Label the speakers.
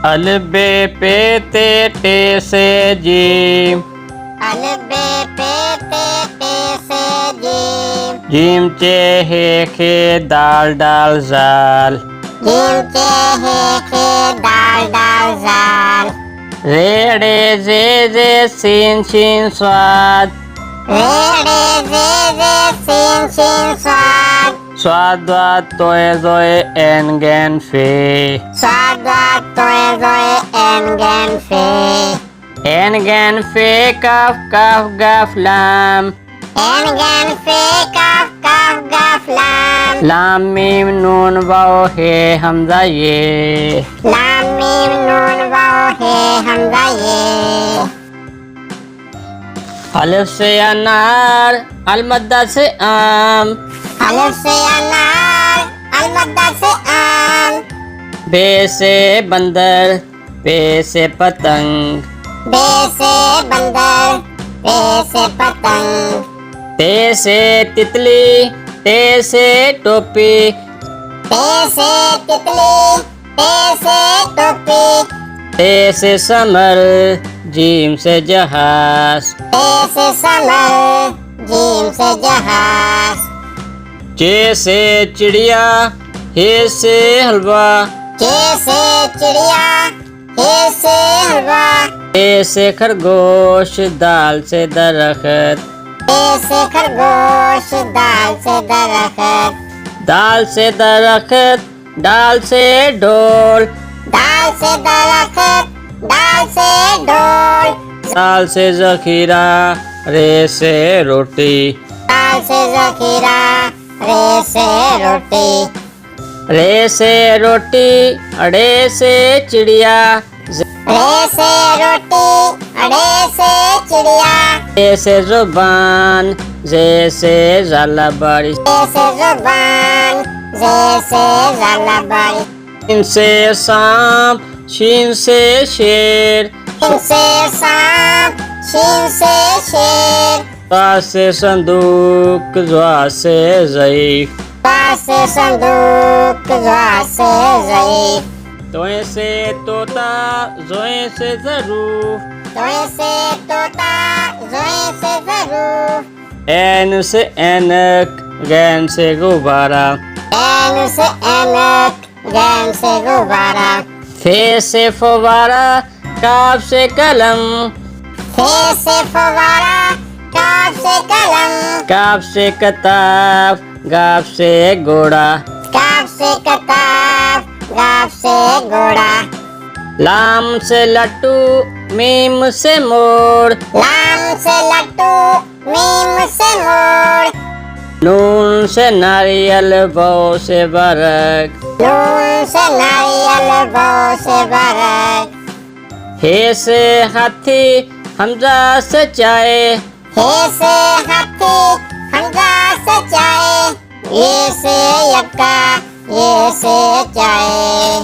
Speaker 1: अल बे पे ते टे से जीम।
Speaker 2: अल बे पे ते टे से जीम।
Speaker 1: जीम चे हे खे दाल डाल जाल।
Speaker 2: जीम चे हे खे दाल डाल जाल।
Speaker 1: रे रे जे सीन शीन स्वाद।
Speaker 2: रे रे जे सीन शीन स्वाद।
Speaker 1: स्वाद वाद तोय जोय एन गैन फे।
Speaker 2: स्वाद वाद तोय जोय एन गैन फे।
Speaker 1: एन गैन फे काफ काफ गाफ लाम।
Speaker 2: एन गैन फे काफ काफ गाफ लाम।
Speaker 1: लाम मीम नून वाओ हे हमजा ये।
Speaker 2: लाम मीम नून वाओ हे हमजा ये।
Speaker 1: अलिफ से अनार अलमद्दा से आम।
Speaker 2: अलिफ से अनार अलमद्दा से आम।
Speaker 1: बे से बंदर पे से पतंग।
Speaker 2: बे से बंदर पे से पतंग।
Speaker 1: ते से तितली ते से टोपी।
Speaker 2: ते से तितली ते से टोपी।
Speaker 1: ते से समर जीम से जहाज।
Speaker 2: ते से समर जीम से जहाज।
Speaker 1: चे से चिड़िया हे से हलवा।
Speaker 2: चे से चिड़िया हे से हलवा।
Speaker 1: ए से खरगोश दाल से दरख्त।
Speaker 2: ए से खरगोश दाल से दरख्त।
Speaker 1: दाल से दरख्त डाल से ढोल।
Speaker 2: दाल से दरख्त दाल से ढोल।
Speaker 1: दाल से जखीरा रे से रोटी।
Speaker 2: दाल से जखीरा रे से रोटी।
Speaker 1: रे से रोटी अड़े से चिड़िया।
Speaker 2: रे से रोटी अड़े से चिड़िया।
Speaker 1: जे से जुबान जे से जाला बारिश।
Speaker 2: जे से जुबान जे से जाला बारिश।
Speaker 1: शीन से सांप शीन से शेर।
Speaker 2: शीन से सांप शीन से शेर।
Speaker 1: ता से संदूक ज्वा से ज़ईफ।
Speaker 2: ता से संदूक ज्वा से ज़ईफ।
Speaker 1: तोय से तोता जोए से ज़रूफ।
Speaker 2: तोय से तोता जोए से ज़रूफ।
Speaker 1: एन से ऐनक गैन से गुब्बारा।
Speaker 2: ऐन से ऐनक गैन से गुब्बारा।
Speaker 1: फे से फवारा काफ से कलम।
Speaker 2: फे से फवारा काफ से कलम।
Speaker 1: काफ से कताब गाफ से घोड़ा।
Speaker 2: काफ से कताब गाफ से घोड़ा।
Speaker 1: लाम से लट्टू मीम से मोर।
Speaker 2: लाम से लट्टू मीम से मोर।
Speaker 1: नून से नारियल बो से बरक।
Speaker 2: नून से नारियल बो से बरक।
Speaker 1: हे से हाथी हमजा से चाय।
Speaker 2: हे से हाथी हमजा से चाय। ये से यक्का ये से चाय।